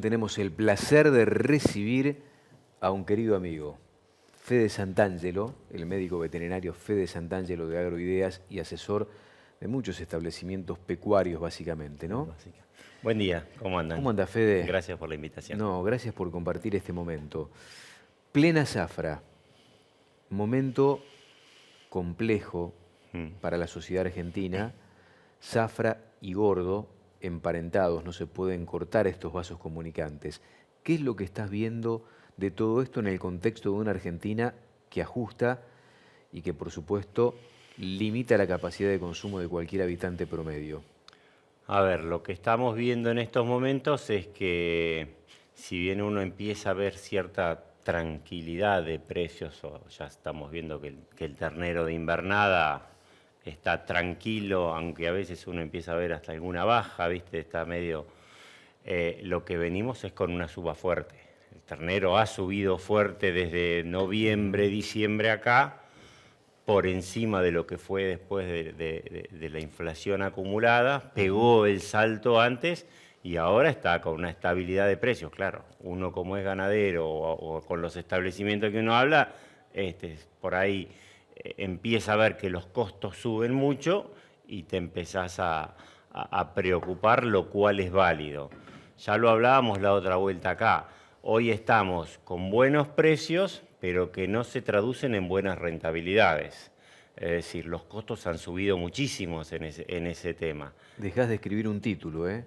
Tenemos el placer de recibir a un querido amigo, Fede Santangelo, el médico veterinario Fede Santangelo de Agroideas y asesor de muchos establecimientos pecuarios, básicamente, ¿no? Buen día, ¿cómo andan? ¿Cómo anda, Fede? Gracias por la invitación. No, gracias por compartir este momento. Plena zafra, momento complejo para la sociedad argentina. Zafra y gordo emparentados, no se pueden cortar estos vasos comunicantes. ¿Qué es lo que estás viendo de todo esto en el contexto de una Argentina que ajusta y que, por supuesto, limita la capacidad de consumo de cualquier habitante promedio? A ver, lo que estamos viendo en estos momentos es que si bien uno empieza a ver cierta tranquilidad de precios, o ya estamos viendo que el ternero de invernada está tranquilo, aunque a veces uno empieza a ver hasta alguna baja, ¿viste? Está medio... lo que venimos es con una suba fuerte. El ternero ha subido fuerte desde noviembre, diciembre acá, por encima de lo que fue después de la inflación acumulada, pegó el salto antes y ahora está con una estabilidad de precios. Claro, uno como es ganadero o con los establecimientos que uno habla, por ahí empieza a ver que los costos suben mucho y te empezás a preocupar, lo cual es válido. Ya lo hablábamos la otra vuelta acá. Hoy estamos con buenos precios, pero que no se traducen en buenas rentabilidades. Es decir, los costos han subido muchísimo en ese tema. Dejás de escribir un título, ¿eh?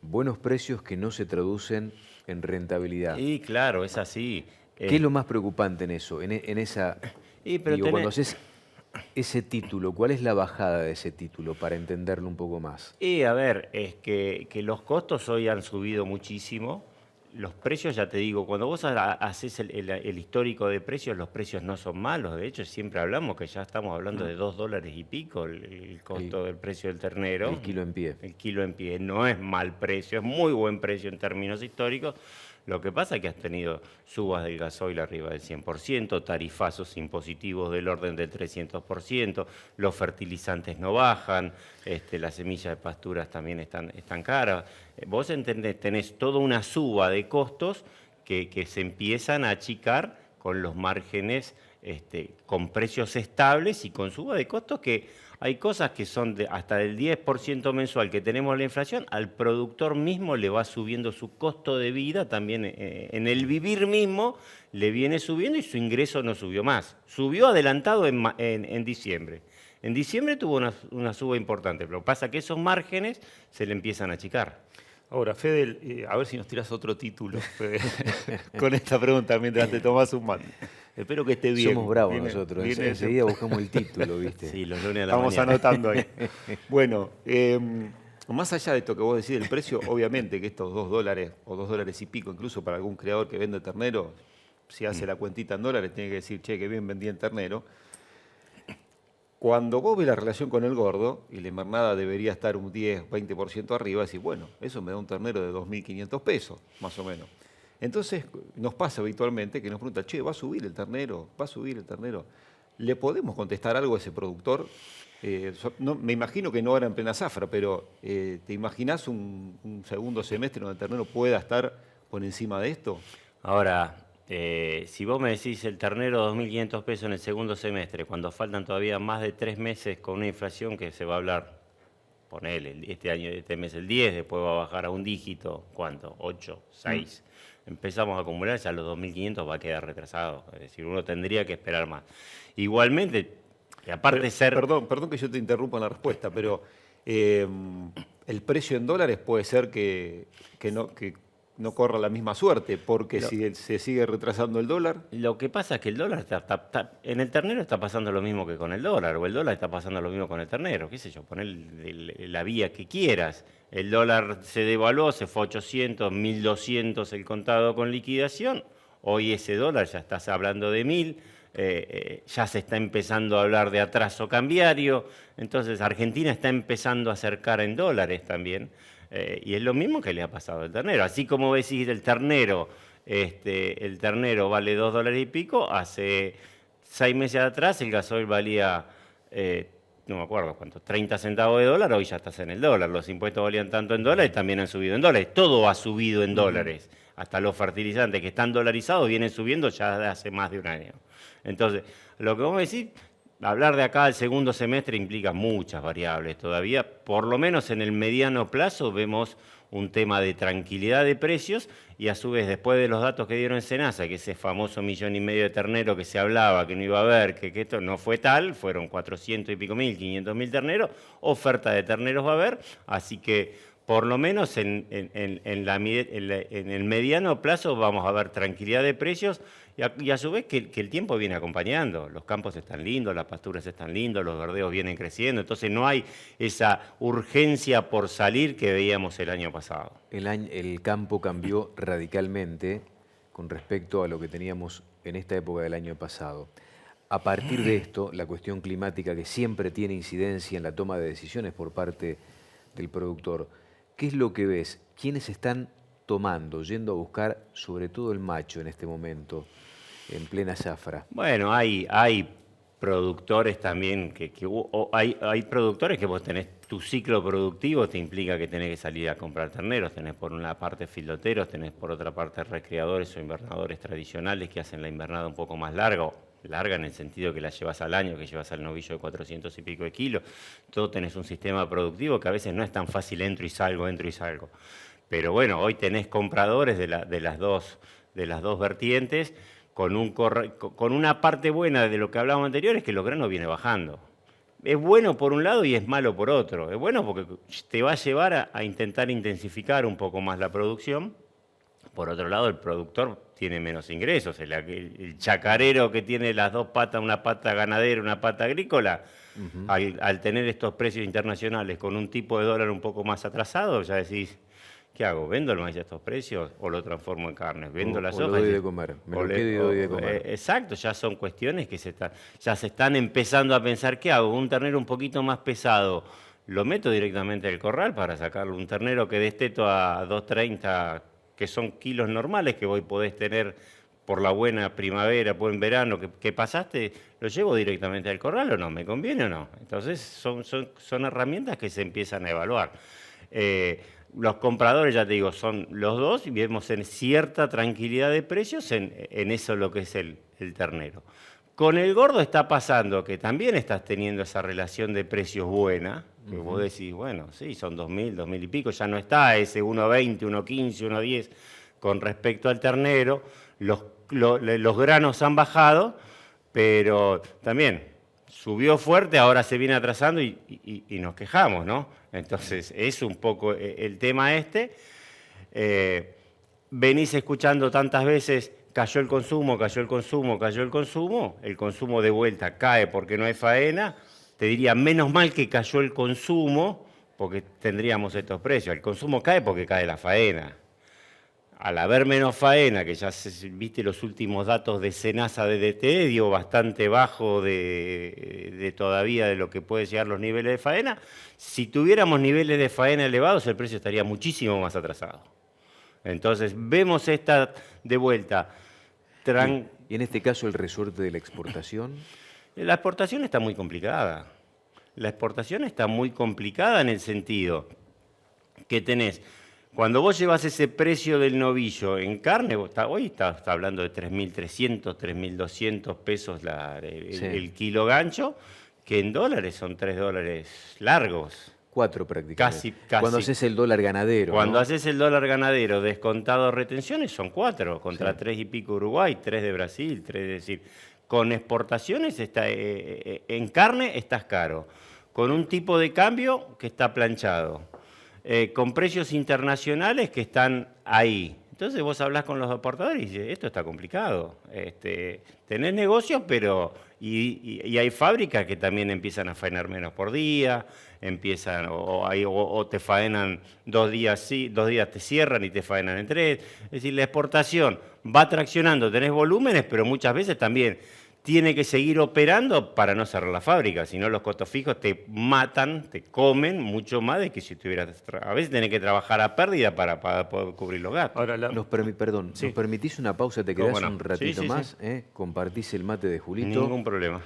Buenos precios que no se traducen en rentabilidad. Y claro, es así. ¿Qué es lo más preocupante en eso? En esa, Pero digo, cuando haces ese título, ¿cuál es la bajada de ese título para entenderlo un poco más? A ver, es que los costos hoy han subido muchísimo. Los precios, ya te digo, cuando vos haces el histórico de precios, los precios no son malos. De hecho, siempre hablamos que ya estamos hablando de $2 y pico el costo del precio del ternero. El kilo en pie. El kilo en pie. No es mal precio, es muy buen precio en términos históricos. Lo que pasa es que has tenido subas del gasoil arriba del 100%, tarifazos impositivos del orden del 300%, los fertilizantes no bajan, las semillas de pasturas también están caras. Vos entendés, tenés toda una suba de costos que se empiezan a achicar con los márgenes, con precios estables y con suba de costos que hay cosas que son hasta del 10% mensual que tenemos la inflación, al productor mismo le va subiendo su costo de vida, también en el vivir mismo le viene subiendo y su ingreso no subió más. Subió adelantado en diciembre. En diciembre tuvo una suba importante, pero pasa que esos márgenes se le empiezan a achicar. Ahora, Fede, a ver si nos tiras otro título, Fede, con esta pregunta mientras te tomás un mate. Espero que esté bien. Somos bravos nosotros, enseguida buscamos el título, ¿viste? Sí, los lunes a la Estamos mañana. anotando ahí. Bueno, más allá de esto que vos decís del precio, obviamente que estos $2 o $2 y pico, incluso para algún criador que vende ternero, si hace la cuentita en dólares, tiene que decir, che, que bien vendí en ternero. Cuando vos ves la relación con el gordo, y la invernada debería estar un 10, 20% arriba, decís, bueno, eso me da un ternero de 2.500 pesos, más o menos. Entonces nos pasa habitualmente que nos preguntan, che, ¿va a subir el ternero? ¿Va a subir el ternero? ¿Le podemos contestar algo a ese productor? Me imagino que no ahora en plena zafra, pero ¿te imaginás un segundo semestre donde el ternero pueda estar por encima de esto? Ahora, si vos me decís el ternero 2.500 pesos en el segundo semestre, cuando faltan todavía más de 3 meses con una inflación que se va a hablar, ponele, este mes el 10, después va a bajar a un dígito, ¿cuánto? 8, 6. Empezamos a acumular, ya los 2.500 va a quedar retrasado. Es decir, uno tendría que esperar más. Igualmente, y aparte de ser... Perdón que yo te interrumpa en la respuesta, pero el precio en dólares puede ser que no corra la misma suerte, porque si se sigue retrasando el dólar... Lo que pasa es que el dólar en el ternero está pasando lo mismo que con el dólar, o el dólar está pasando lo mismo con el ternero, qué sé yo, poner la vía que quieras. El dólar se devaluó, se fue a 800, 1.200 el contado con liquidación, hoy ese dólar ya estás hablando de 1.000, ya se está empezando a hablar de atraso cambiario, entonces Argentina está empezando a acercar en dólares también. Y es lo mismo que le ha pasado al ternero. Así como decís el ternero vale $2 y pico, hace 6 meses atrás el gasoil valía no me acuerdo cuánto, 30 centavos de dólar, hoy ya estás en el dólar. Los impuestos valían tanto en dólares, también han subido en dólares. Todo ha subido en dólares. Hasta los fertilizantes que están dolarizados vienen subiendo ya de hace más de un año. Entonces, lo que vos me decís, hablar de acá al segundo semestre implica muchas variables todavía. Por lo menos en el mediano plazo vemos un tema de tranquilidad de precios y a su vez después de los datos que dieron Senasa, que ese famoso 1,5 millones de terneros que se hablaba que no iba a haber, que esto no fue tal, fueron 400 y pico mil, 500.000 terneros, oferta de terneros va a haber, así que por lo menos en el mediano plazo vamos a ver tranquilidad de precios y a su vez que el tiempo viene acompañando. Los campos están lindos, las pasturas están lindos, los verdeos vienen creciendo, entonces no hay esa urgencia por salir que veíamos el año pasado. El campo cambió radicalmente con respecto a lo que teníamos en esta época del año pasado. A partir de esto, la cuestión climática que siempre tiene incidencia en la toma de decisiones por parte del productor, ¿qué es lo que ves? ¿Quiénes están tomando, yendo a buscar sobre todo el macho en este momento, en plena zafra? Bueno, hay productores también, hay productores que vos tenés, tu ciclo productivo te implica que tenés que salir a comprar terneros, tenés por una parte filoteros, tenés por otra parte recreadores o invernadores tradicionales que hacen la invernada un poco más larga en el sentido que la llevas al año, que llevas al novillo de 400 y pico de kilos. Todo tenés un sistema productivo que a veces no es tan fácil, entro y salgo. Pero bueno, hoy tenés compradores de las dos vertientes, con una parte buena de lo que hablábamos anterior, es que los granos viene bajando. Es bueno por un lado y es malo por otro. Es bueno porque te va a llevar a intentar intensificar un poco más la producción. Por otro lado, el productor tiene menos ingresos. El chacarero que tiene las dos patas, una pata ganadera, una pata agrícola, al tener estos precios internacionales con un tipo de dólar un poco más atrasado, ya decís, ¿qué hago? ¿Vendo el maíz a estos precios o lo transformo en carne? ¿Vendo las hojas? Lo doy de comer. Me lo quedo y doy de comer. Exacto, ya son cuestiones que ya se están empezando a pensar, ¿qué hago? Un ternero un poquito más pesado, lo meto directamente al corral para sacarle un ternero que desteto a 2.30, que son kilos normales que vos podés tener por la buena primavera, buen verano que pasaste, ¿lo llevo directamente al corral o no? ¿Me conviene o no? Entonces son herramientas que se empiezan a evaluar. Los compradores, ya te digo, son los dos y vemos en cierta tranquilidad de precios en eso lo que es el ternero. Con el gordo está pasando que también estás teniendo esa relación de precios buena, que vos decís, bueno, sí, son 2.000, 2.000 y pico, ya no está ese 1.20, 1.15, 1.10 con respecto al ternero. Los granos han bajado, pero también subió fuerte, ahora se viene atrasando y nos quejamos, ¿no? Entonces, es un poco el tema este. Venís escuchando tantas veces, cayó el consumo, el consumo de vuelta cae porque no hay faena. Te diría, menos mal que cayó el consumo, porque tendríamos estos precios. El consumo cae porque cae la faena. Al haber menos faena, que ya viste los últimos datos de Senasa de DT, dio bastante bajo de todavía de lo que puede llegar los niveles de faena. Si tuviéramos niveles de faena elevados, el precio estaría muchísimo más atrasado. Entonces, vemos esta de vuelta. ¿Y en este caso el resorte de la exportación? La exportación está muy complicada. La exportación está muy complicada en el sentido que tenés, cuando vos llevas ese precio del novillo en carne, hoy estás hablando de 3.300, 3.200 pesos el kilo gancho, que en dólares son $3 largos. 4 prácticamente. Casi. Cuando haces el dólar ganadero. Cuando ¿no? hacer el dólar ganadero descontado retenciones son 4, contra 3 y pico Uruguay, 3 de Brasil, 3, es decir, con exportaciones en carne estás caro, con un tipo de cambio que está planchado, con precios internacionales que están ahí. Entonces vos hablás con los exportadores y dices, esto está complicado. Tenés negocios, pero y hay fábricas que también empiezan a faenar menos por día, o te faenan 2 días, sí, 2 días te cierran y te faenan en 3. Es decir, la exportación va traccionando, tenés volúmenes, pero muchas veces también tiene que seguir operando para no cerrar la fábrica, si no los costos fijos te matan, te comen mucho más de que si tuvieras... A veces tenés que trabajar a pérdida para poder cubrir los gastos. Ahora, ¿nos permitís una pausa? ¿Te quedás un ratito sí, más? Sí. Compartís el mate de Julito. Ningún problema.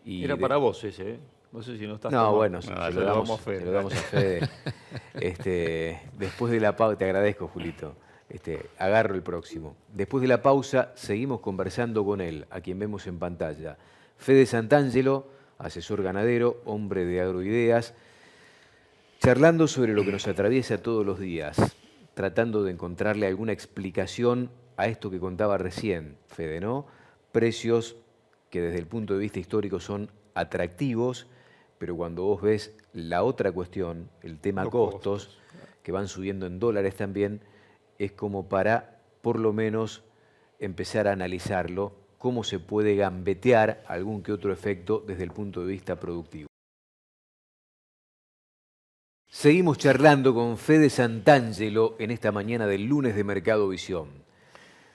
Era para vos ese, ¿eh? No sé si no estás No, tomando. bueno, Se se lo damos a Fede. se lo damos a Fede. Después de la pausa, te agradezco, Julito. Agarro el próximo. Después de la pausa, seguimos conversando con él, a quien vemos en pantalla. Fede Santangelo, asesor ganadero, hombre de agroideas, charlando sobre lo que nos atraviesa todos los días, tratando de encontrarle alguna explicación a esto que contaba recién, Fede, ¿no? Precios que desde el punto de vista histórico son atractivos, pero cuando vos ves la otra cuestión, el tema Los costos, que van subiendo en dólares también, es como para, por lo menos, empezar a analizarlo, cómo se puede gambetear algún que otro efecto desde el punto de vista productivo. Seguimos charlando con Fede Santangelo en esta mañana del lunes de Mercado Visión.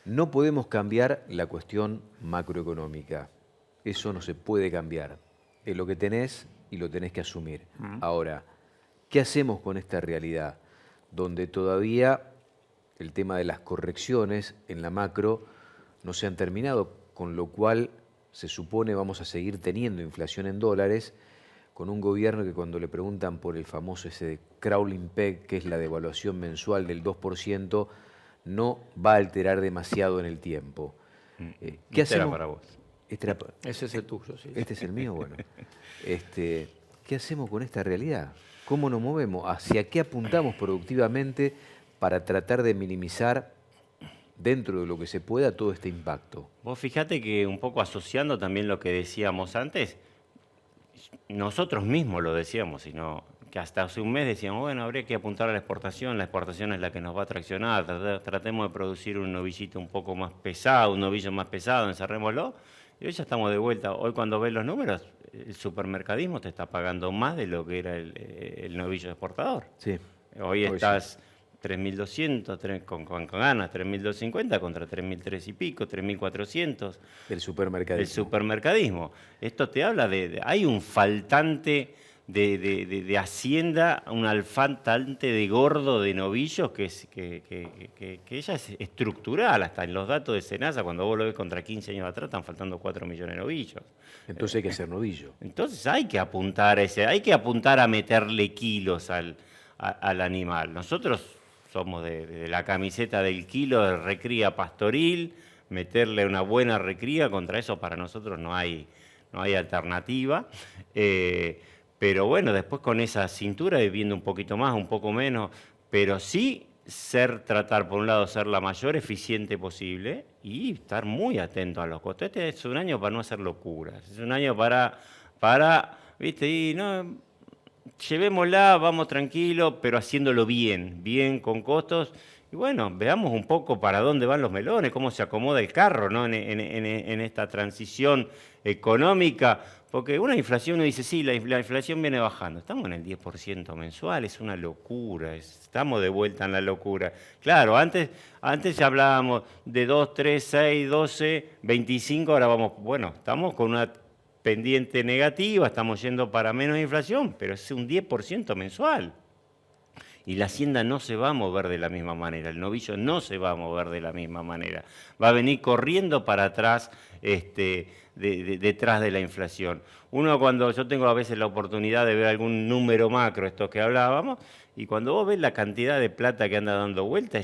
No podemos cambiar la cuestión macroeconómica. Eso no se puede cambiar. Es lo que tenés y lo tenés que asumir. Ahora, ¿qué hacemos con esta realidad? Donde todavía el tema de las correcciones en la macro no se han terminado, con lo cual se supone vamos a seguir teniendo inflación en dólares, con un gobierno que cuando le preguntan por el famoso ese crawling peg, que es la devaluación mensual del 2%, no va a alterar demasiado en el tiempo. ¿Qué Este era hacemos? para vos. Ese es el tuyo, sí. Este es el mío, bueno. ¿Qué hacemos con esta realidad? ¿Cómo nos movemos? ¿Hacia qué apuntamos productivamente para tratar de minimizar, dentro de lo que se pueda, todo este impacto? Vos fijate que un poco asociando también lo que decíamos antes, nosotros mismos lo decíamos, sino que hasta hace un mes decíamos, bueno, habría que apuntar a la exportación es la que nos va a traccionar, tratemos de producir un novillito un poco más pesado, un novillo más pesado, encerrémoslo, y hoy ya estamos de vuelta. Hoy cuando ves los números, el supermercadismo te está pagando más de lo que era el novillo exportador. Sí. Hoy Hoy estás 3.200, con ganas, 3.250 contra 3.300 y pico, 3.400. El supermercadismo. El supermercadismo. Esto te habla hay un faltante de hacienda, un faltante de gordo de novillos que ella es estructural, hasta en los datos de Senasa, cuando vos lo ves contra 15 años atrás, están faltando 4 millones de novillos. Entonces hay que hacer novillo. Entonces hay que apuntar a meterle kilos al animal. Nosotros somos de la camiseta del kilo de recría pastoril, meterle una buena recría, contra eso para nosotros no hay alternativa. Pero bueno, después con esa cintura, viendo un poquito más, un poco menos, pero sí tratar, por un lado, ser la mayor eficiente posible y estar muy atento a los costos. Este es un año para no hacer locuras, es un año para ¿viste? Y no, llevémosla, vamos tranquilo, pero haciéndolo bien con costos. Y bueno, veamos un poco para dónde van los melones, cómo se acomoda el carro, ¿no? en esta transición económica. Porque una inflación, uno dice, sí, la inflación viene bajando. Estamos en el 10% mensual, es una locura, estamos de vuelta en la locura. Claro, antes ya hablábamos de 2, 3, 6, 12, 25, ahora estamos con una pendiente negativa, estamos yendo para menos inflación, pero es un 10% mensual. Y la hacienda no se va a mover de la misma manera, el novillo no se va a mover de la misma manera. Va a venir corriendo para atrás, detrás de la inflación. Yo tengo a veces la oportunidad de ver algún número macro, esto que hablábamos, y cuando vos ves la cantidad de plata que anda dando vuelta,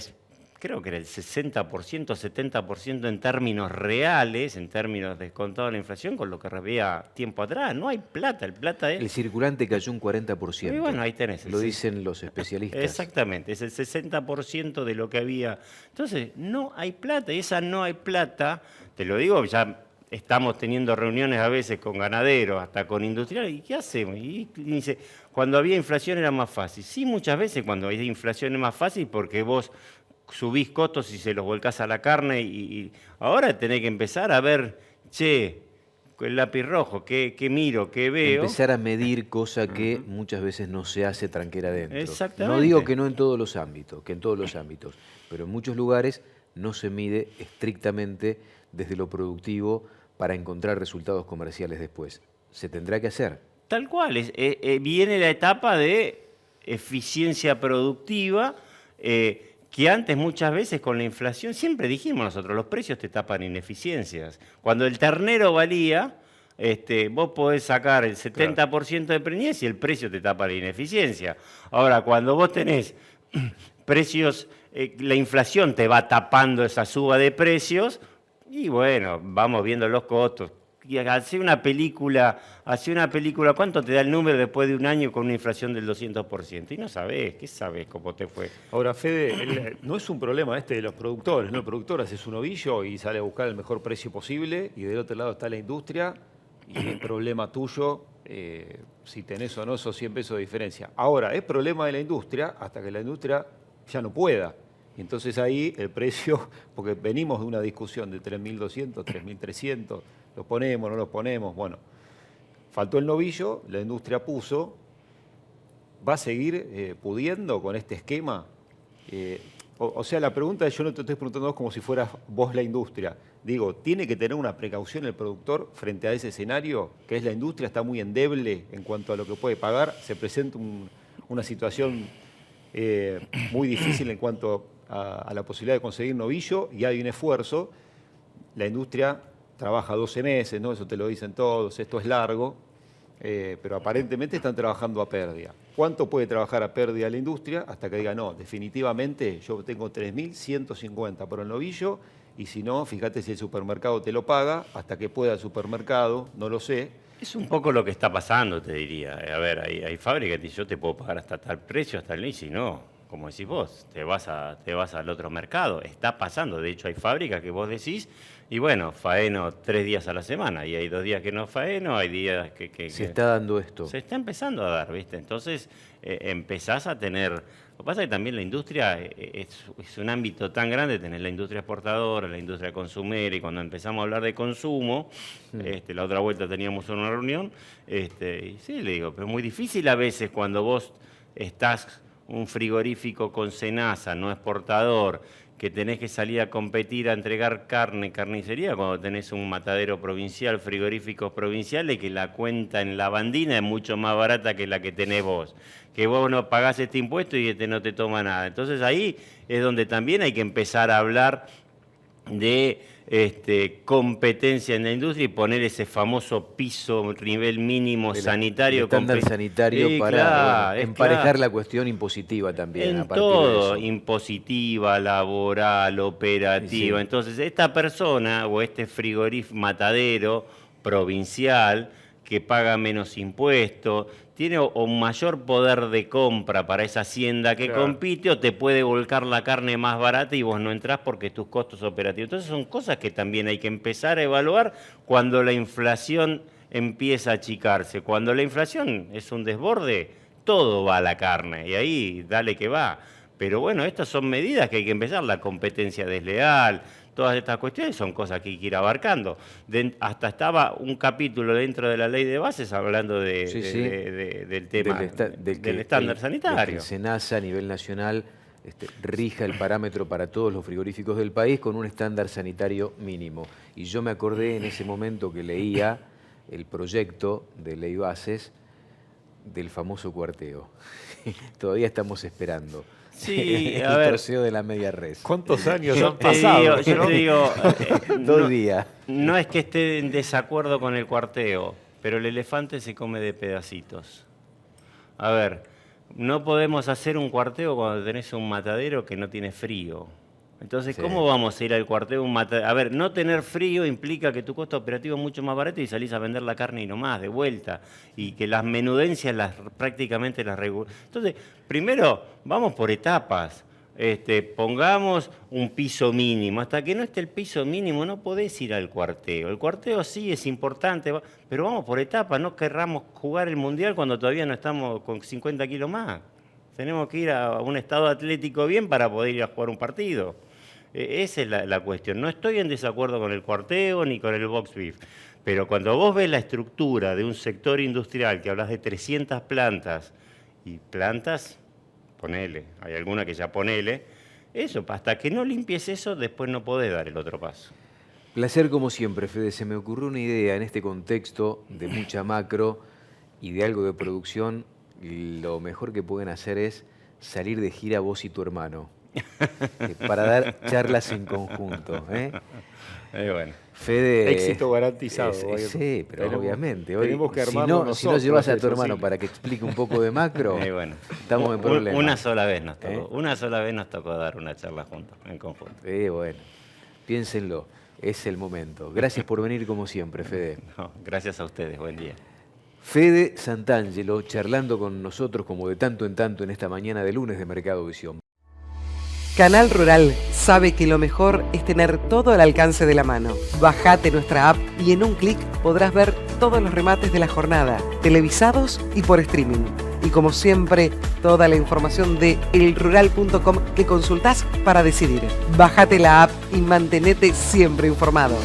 creo que era el 60%, 70% en términos reales, en términos descontados de la inflación, con lo que había tiempo atrás. No hay plata, El circulante cayó un 40%. Y bueno, ahí tenés. Lo dicen los especialistas. Exactamente, es el 60% de lo que había. Entonces, no hay plata, y esa no hay plata, te lo digo, ya estamos teniendo reuniones a veces con ganaderos, hasta con industriales, ¿y qué hacemos? Y dice, cuando había inflación era más fácil. Sí, muchas veces cuando hay inflación es más fácil porque vos subís costos y se los volcás a la carne y ahora tenés que empezar a ver, el lápiz rojo, qué miro, qué veo. Empezar a medir, cosa que muchas veces no se hace tranquera adentro. Exactamente. No digo que no en todos los ámbitos, pero en muchos lugares no se mide estrictamente desde lo productivo para encontrar resultados comerciales después. Se tendrá que hacer. Tal cual, viene la etapa de eficiencia productiva, que antes muchas veces con la inflación, siempre dijimos nosotros, los precios te tapan ineficiencias. Cuando el ternero valía, vos podés sacar el 70% de preñez y el precio te tapa la ineficiencia. Ahora, cuando vos tenés precios, la inflación te va tapando esa suba de precios y bueno, vamos viendo los costos. Y hace una película, ¿cuánto te da el número después de un año con una inflación del 200%? Y no sabés, ¿qué sabés cómo te fue? Ahora, Fede, no es un problema de los productores, ¿no? El productor hace su novillo y sale a buscar el mejor precio posible, y del otro lado está la industria, y es problema tuyo si tenés o no esos 100 pesos de diferencia. Ahora, es problema de la industria hasta que la industria ya no pueda. Y entonces ahí el precio, porque venimos de una discusión de 3.200, 3.300, los ponemos, no los ponemos, bueno, faltó el novillo, la industria puso, ¿va a seguir pudiendo con este esquema? O sea, la pregunta es, yo no te estoy preguntando a vos como si fueras vos la industria. Digo, ¿tiene que tener una precaución el productor frente a ese escenario? Que es la industria, está muy endeble en cuanto a lo que puede pagar, se presenta una situación muy difícil en cuanto a la posibilidad de conseguir novillo, y hay un esfuerzo. La industria trabaja 12 meses, ¿no? Eso te lo dicen todos, esto es largo, pero aparentemente están trabajando a pérdida. ¿Cuánto puede trabajar a pérdida la industria? Hasta que diga, no, definitivamente yo tengo 3.150 por el novillo, y si no, fíjate si el supermercado te lo paga, hasta que pueda el supermercado, no lo sé. Es un poco lo que está pasando, te diría. A ver, hay fábricas que dicen, yo te puedo pagar hasta tal precio, hasta el y si no, como decís vos, te vas al otro mercado. Está pasando. De hecho, hay fábricas que vos decís, y bueno, faeno 3 días a la semana, y hay 2 días que no faeno, hay días que Se está dando esto. se está empezando a dar, ¿viste? Entonces, empezás a tener... Lo que pasa es que también la industria es un ámbito tan grande, tenés la industria exportadora, la industria consumera, y cuando empezamos a hablar de consumo, la otra vuelta teníamos una reunión, y sí, le digo, pero es muy difícil a veces cuando vos estás un frigorífico con cenaza, no exportador, que tenés que salir a competir a entregar carnicería, cuando tenés un matadero provincial, frigoríficos provinciales, que la cuenta en la bandina es mucho más barata que la que tenés vos. Que vos no pagás este impuesto y no te toma nada. Entonces ahí es donde también hay que empezar a hablar de competencia en la industria y poner ese famoso piso, nivel mínimo sanitario. El estándar sanitario para emparejar la cuestión impositiva también. En todo, impositiva, laboral, operativa. Sí. Entonces, esta persona o este frigorífico matadero provincial que paga menos impuestos, tiene un mayor poder de compra para esa hacienda que compite, o te puede volcar la carne más barata y vos no entrás porque tus costos operativos. Entonces son cosas que también hay que empezar a evaluar cuando la inflación empieza a achicarse. Cuando la inflación es un desborde, todo va a la carne y ahí dale que va. Pero bueno, estas son medidas que hay que empezar, la competencia desleal. Todas estas cuestiones son cosas que hay que ir abarcando. Hasta estaba un capítulo dentro de la ley de bases hablando del tema del estándar sanitario. Que SENASA a nivel nacional rija el parámetro para todos los frigoríficos del país con un estándar sanitario mínimo. Y yo me acordé en ese momento que leía el proyecto de ley bases del famoso cuarteo. Todavía estamos esperando. Sí, a ver. El troceo de la media res. ¿Cuántos años han pasado? Yo te digo, 2 días. No es que esté en desacuerdo con el cuarteo, pero el elefante se come de pedacitos. A ver, no podemos hacer un cuarteo cuando tenés un matadero que no tiene frío. Entonces, sí. ¿Cómo vamos a ir al cuarteo? A ver, no tener frío implica que tu costo operativo es mucho más barato y salís a vender la carne y no más, de vuelta. Y que las menudencias prácticamente las regulan. Entonces, primero, vamos por etapas. Pongamos un piso mínimo. Hasta que no esté el piso mínimo no podés ir al cuarteo. El cuarteo sí es importante, pero vamos por etapas. No querramos jugar el Mundial cuando todavía no estamos con 50 kilos más. Tenemos que ir a un estado atlético bien para poder ir a jugar un partido. Esa es la cuestión. No estoy en desacuerdo con el cuarteo ni con el box beef, pero cuando vos ves la estructura de un sector industrial, que hablas de 300 plantas, y plantas, ponele, hay alguna que ya ponele, eso, hasta que no limpies eso, después no podés dar el otro paso. Placer como siempre, Fede. Se me ocurrió una idea en este contexto de mucha macro y de algo de producción. Lo mejor que pueden hacer es salir de gira vos y tu hermano. para dar charlas en conjunto. Bueno. Fede, éxito garantizado. Sí, pero obviamente. Tenemos que si armarlo no nosotros, llevas a tu eso hermano sí. para que explique un poco de macro, Bueno. estamos en problemas. Una sola vez nos tocó. Una sola vez nos tocó dar una charla juntos, en conjunto. Bueno, piénsenlo. Es el momento. Gracias por venir como siempre, Fede. No, gracias a ustedes. Buen día. Fede Santangelo charlando con nosotros como de tanto en tanto en esta mañana de lunes de Mercado Visión. Canal Rural sabe que lo mejor es tener todo al alcance de la mano. Bajate nuestra app y en un clic podrás ver todos los remates de la jornada, televisados y por streaming. Y como siempre, toda la información de elrural.com que consultás para decidir. Bájate la app y mantenete siempre informado.